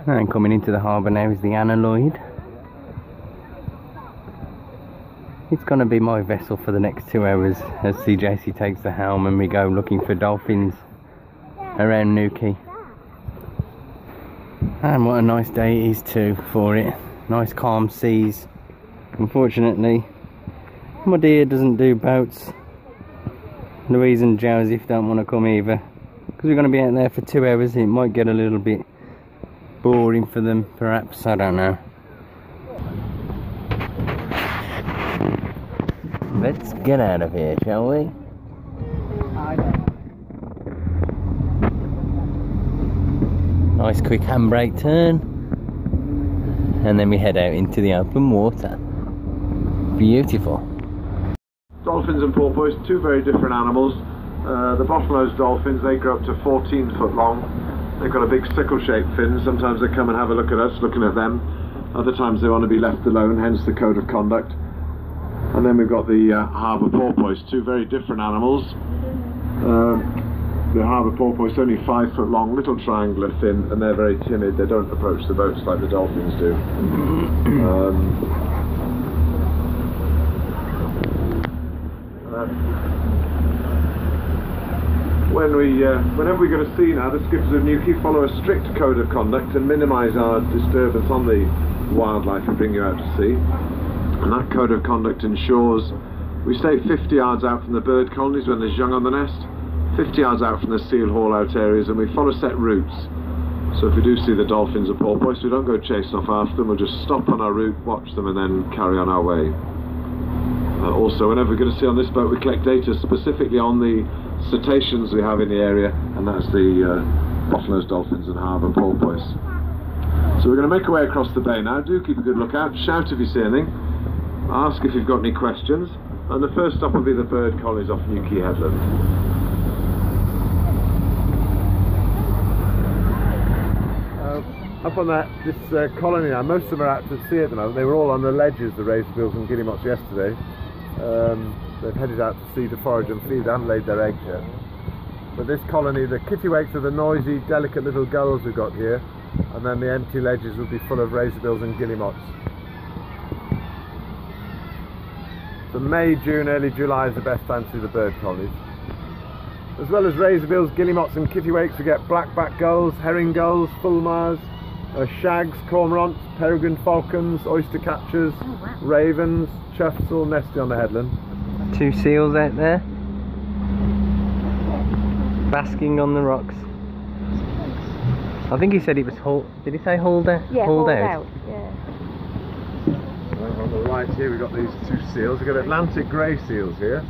And coming into the harbour now is the Analoid. It's going to be my vessel for the next 2 hours as CJC takes the helm and we go looking for dolphins around Newquay. And what a nice day it is too for it. Nice calm seas. Unfortunately, my dear doesn't do boats. Louise and Joseph don't want to come either. Because we're going to be out there for 2 hours, it might get a little bit boring for them, perhaps, I don't know. Let's get out of here, shall we? Nice quick handbrake turn. And then we head out into the open water. Beautiful. Dolphins and porpoise, two very different animals. The bottlenose dolphins, they grow up to 14 foot long. They've got a big sickle-shaped fin. Sometimes they come and have a look at us, looking at them. Other times they want to be left alone, hence the code of conduct. And then we've got the harbour porpoise, two very different animals. The harbour porpoise is only 5 foot long, little triangular fin, and they're very timid. They don't approach the boats like the dolphins do. Whenever we go to sea now, the skippers of Newquay follow a strict code of conduct and minimise our disturbance on the wildlife we bring you out to sea. And that code of conduct ensures we stay 50 yards out from the bird colonies when there's young on the nest, 50 yards out from the seal haul out areas, and we follow set routes. So if we do see the dolphins or porpoise, we don't go chasing off after them, we'll just stop on our route, watch them, and then carry on our way. Also, whenever we're going to see on this boat, we collect data specifically on the cetaceans we have in the area, and that's the bottlenose dolphins and harbour porpoise. So we're going to make our way across the bay now. Do keep a good lookout, shout if you see anything, ask if you've got any questions, and the first stop will be the bird colonies off Newquay Headland. Up on this colony now, most of them are out to sea at the moment. They were all on the ledges, the razorbills and guillemots, yesterday. They've headed out to sea to forage and feed. They haven't laid their eggs yet. But this colony, the kittiwakes are the noisy, delicate little gulls we've got here, and then the empty ledges will be full of razorbills and guillemots. So May, June, early July is the best time to see the bird colonies. As well as razorbills, guillemots and kittiwakes, we get black-backed gulls, herring gulls, fulmars, shags, cormorants, peregrine falcons, oyster catchers, ravens, choughs, all nesting on the headland. 2 seals out there, basking on the rocks. I think he said it was hauled. Did he say hauled out? Yeah, hauled out. Yeah. On the right here we've got these 2 seals. We've got Atlantic grey seals here.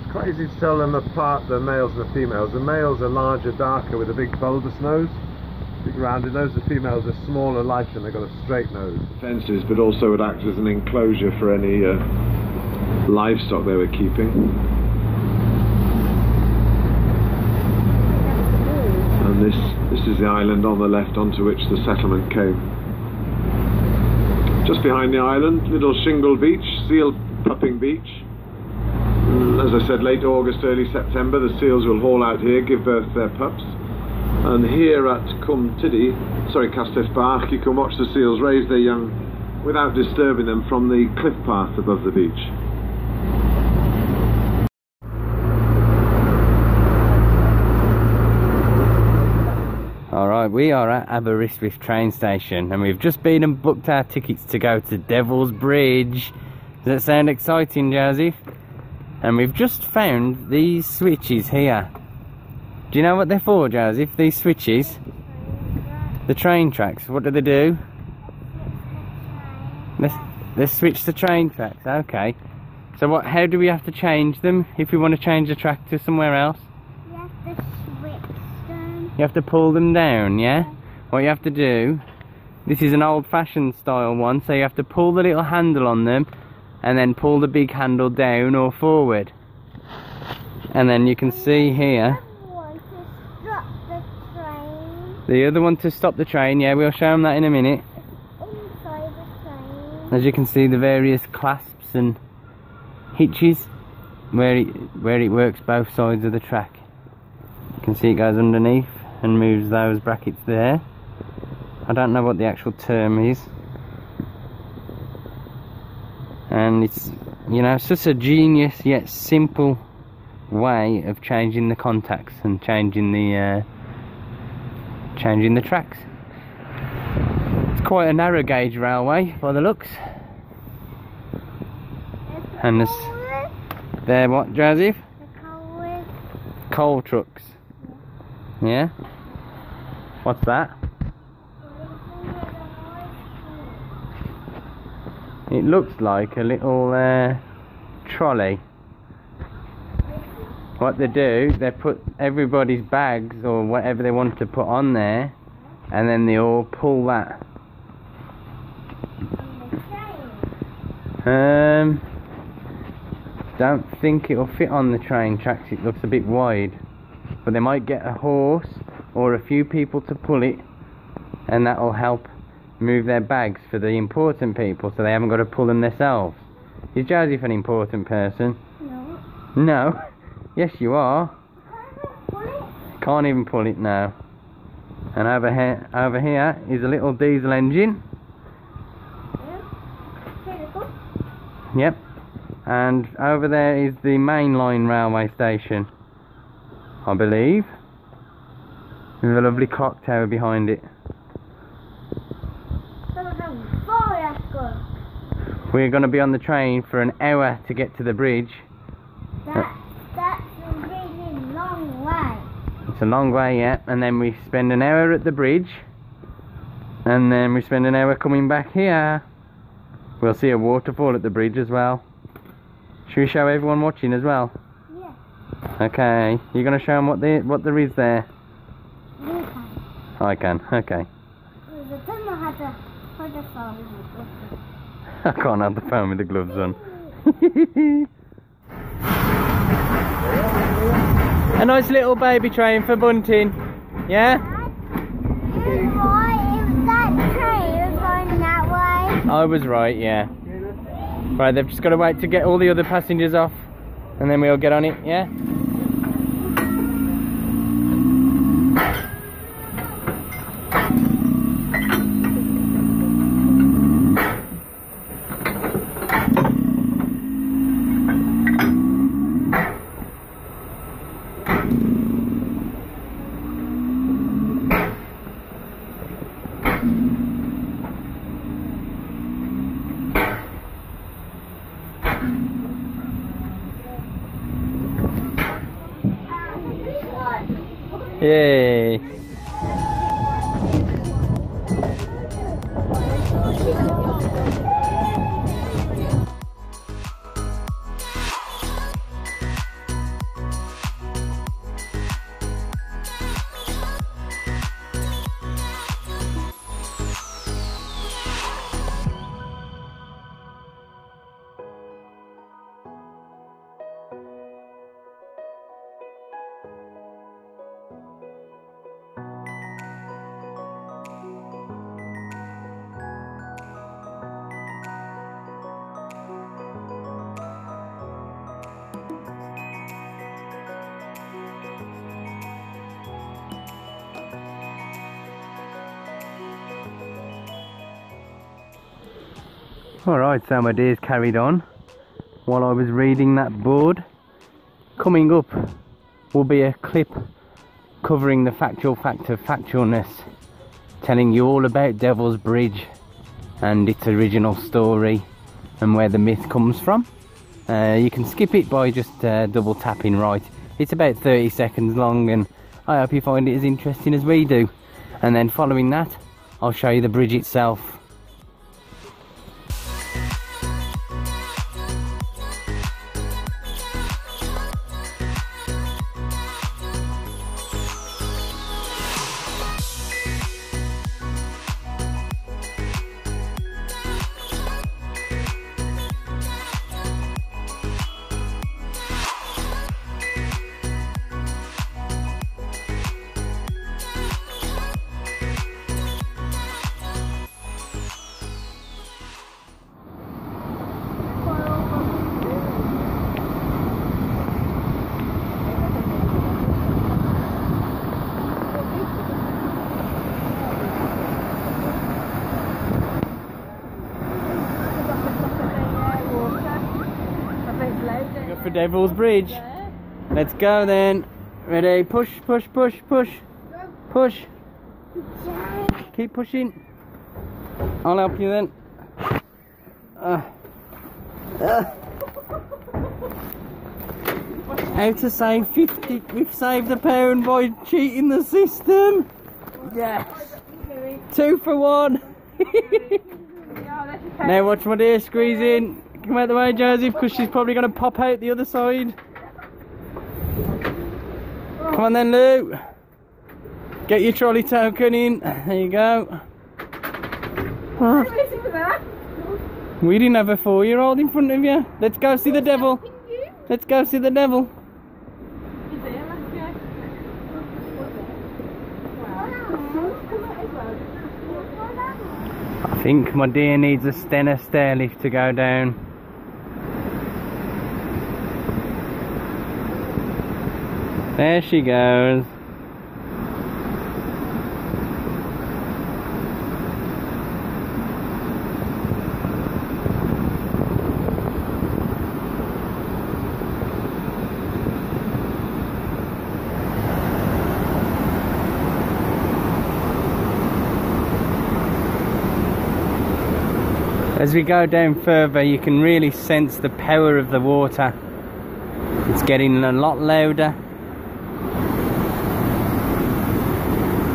It's quite easy to tell them apart, the males and the females. The males are larger, darker, with a big bulbous nose, big rounded nose. The females are smaller, lighter, and they've got a straight nose. Fences, but also would act as an enclosure for any livestock they were keeping. And this is the island on the left onto which the settlement came. Just behind the island, little shingle beach, seal pupping beach. As I said, late August, early September, the seals will haul out here, give birth to their pups. And here at Cwmtydu, Castell Bach, you can watch the seals raise their young without disturbing them from the cliff path above the beach. Alright, we are at Aberaeron train station and we've just been and booked our tickets to go to Devil's Bridge. Does that sound exciting, Joseph? And we've just found these switches here. Do you know what they're for, Joseph? These switches? The train tracks. What do they do? Let's switch the train tracks. Okay. So what? How do we have to change them if we want to change the track to somewhere else? You have to switch them. You have to pull them down, yeah? What you have to do, this is an old-fashioned style one, so you have to pull the little handle on them and then pull the big handle down or forward. And then you can see here the other one to stop the train. Yeah, we'll show them that in a minute. Inside the train. As you can see, the various clasps and hitches where it works both sides of the track. You can see it goes underneath and moves those brackets there. I don't know what the actual term is. And it's, you know, it's just a genius yet simple way of changing the contacts and changing the tracks. It's quite a narrow gauge railway by the looks. And this, they're what, Joseph? Coal trucks. Yeah? What's that? It looks like a little trolley. What they do, they put everybody's bags or whatever they want to put on there, and then they all pull that. Don't think it'll fit on the train tracks, it looks a bit wide. But they might get a horse or a few people to pull it, and that'll help move their bags for the important people, so they haven't got to pull them themselves. Is Joseph an important person? No. No? Yes you are. Can't even pull it now. And over here is a little diesel engine. Yep. And over there is the mainline railway station, I believe, with a lovely clock tower behind it. We're going to be on the train for an hour to get to the bridge. That's a really long way. It's a long way, yeah. And then we spend an hour at the bridge, and then we spend an hour coming back here. We'll see a waterfall at the bridge as well. Should we show everyone watching as well? Yeah. Okay. You're going to show them what there is there? You can. I can. Okay. I don't know how to put the phone. I can't have the phone with the gloves on. A nice little baby train for Bunting. Yeah? That train was going that way. I was right, yeah. Right, they've just got to wait to get all the other passengers off, and then we'll get on it, yeah? Yay! Alright, so my day's carried on while I was reading that board. Coming up will be a clip covering the factual fact of factualness, telling you all about Devil's Bridge and its original story and where the myth comes from. You can skip it by just double tapping right. It's about 30 seconds long, and I hope you find it as interesting as we do. And then following that, I'll show you the bridge itself. for Devil's Bridge. Let's go then. Ready? Push, push, push, push. Push. Keep pushing. I'll help you then. How to save 50? We've saved £1 by cheating the system. Yes. 2 for 1. Now watch my dear squeeze in. Come out the way, Joseph, because she's probably going to pop out the other side. Come on then, Lou. Get your trolley token in. There you go. We didn't have a 4-year-old in front of you. Let's go see the devil. Let's go see the devil. I think my dear needs a Stena stairlift to go down. There she goes. As we go down further, you can really sense the power of the water. It's getting a lot louder,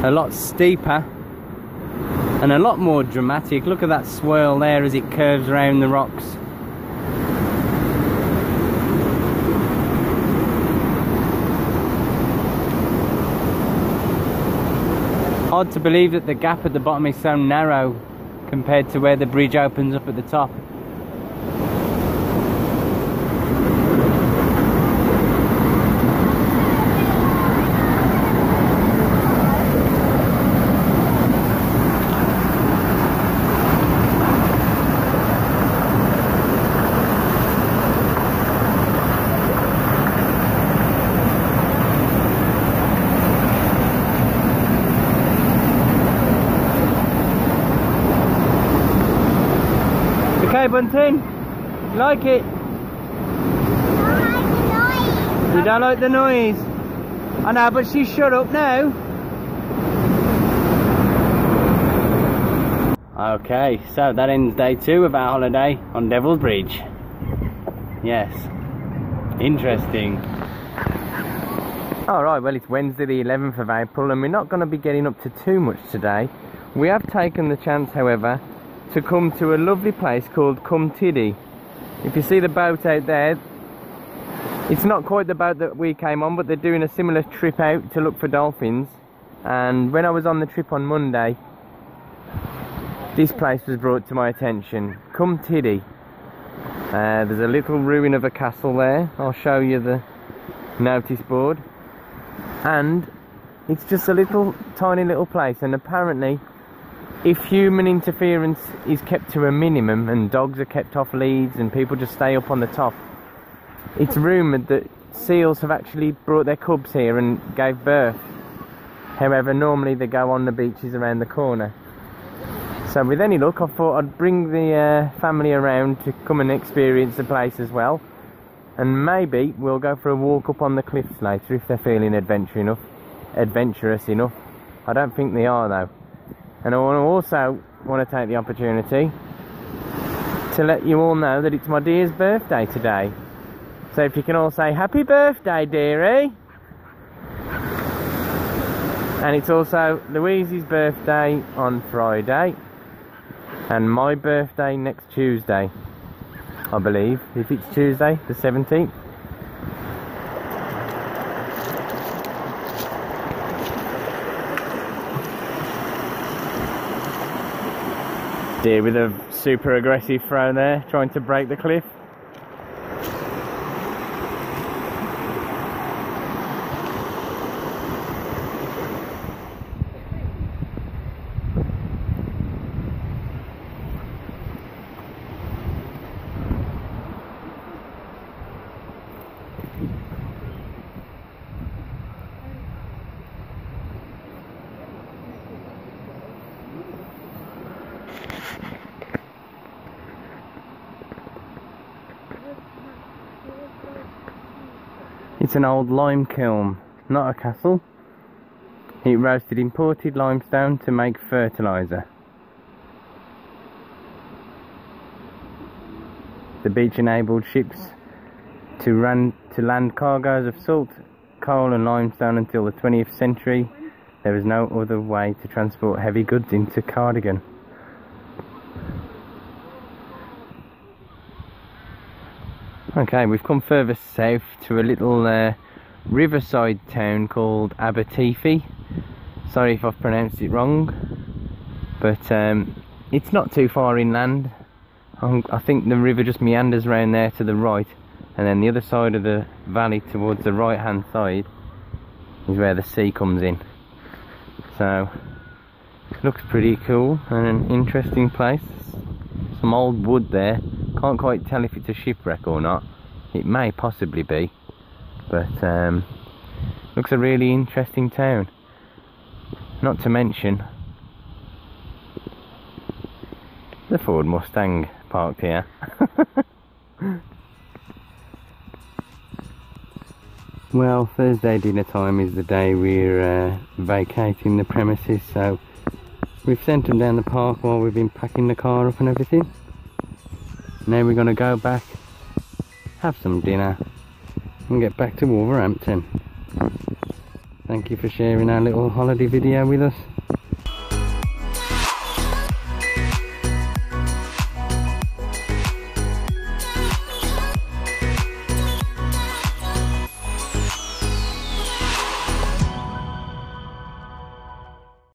a lot steeper, and a lot more dramatic. Look at that swirl there as it curves around the rocks. Hard to believe that the gap at the bottom is so narrow compared to where the bridge opens up at the top. Okay, Bunting, you like it? You don't like the noise? I know, but she's shut up now. Okay, so that ends day 2 of our holiday on Devil's Bridge. Yes, interesting. Alright, well, it's Wednesday the 11th of April and we're not going to be getting up to too much today. We have taken the chance, however, to come to a lovely place called Cwmtydu. If you see the boat out there, it's not quite the boat that we came on, but they're doing a similar trip out to look for dolphins. And when I was on the trip on Monday, this place was brought to my attention. Cwmtydu. There's a little ruin of a castle there. I'll show you the notice board. And it's just a little tiny little place, and apparently if human interference is kept to a minimum and dogs are kept off leads and people just stay up on the top, it's rumoured that seals have actually brought their cubs here and gave birth. However, normally they go on the beaches around the corner. So with any luck, I thought I'd bring the family around to come and experience the place as well. And maybe we'll go for a walk up on the cliffs later if they're feeling adventurous enough. I don't think they are though. And I also want to take the opportunity to let you all know that it's my dear's birthday today. So if you can all say happy birthday, dearie. And it's also Louise's birthday on Friday and my birthday next Tuesday, I believe, if it's Tuesday the 17th. Deer with a super aggressive throw there, trying to break the cliff. It's an old lime kiln, not a castle. It roasted imported limestone to make fertiliser. The beach enabled ships to land cargoes of salt, coal and limestone until the 20th century. There was no other way to transport heavy goods into Cardigan. Okay, we've come further south to a little riverside town called Aberaeron. Sorry if I've pronounced it wrong, but it's not too far inland. I think the river just meanders around there to the right, and then the other side of the valley towards the right hand side is where the sea comes in. So it looks pretty cool and an interesting place. Some old wood there. Can't quite tell if it's a shipwreck or not. It may possibly be, but looks a really interesting town. Not to mention the Ford Mustang parked here. Well, Thursday dinner time is the day we're vacating the premises, so we've sent them down the park while we've been packing the car up and everything. Now we're going to go back, have some dinner and get back to Wolverhampton. Thank you for sharing our little holiday video with us.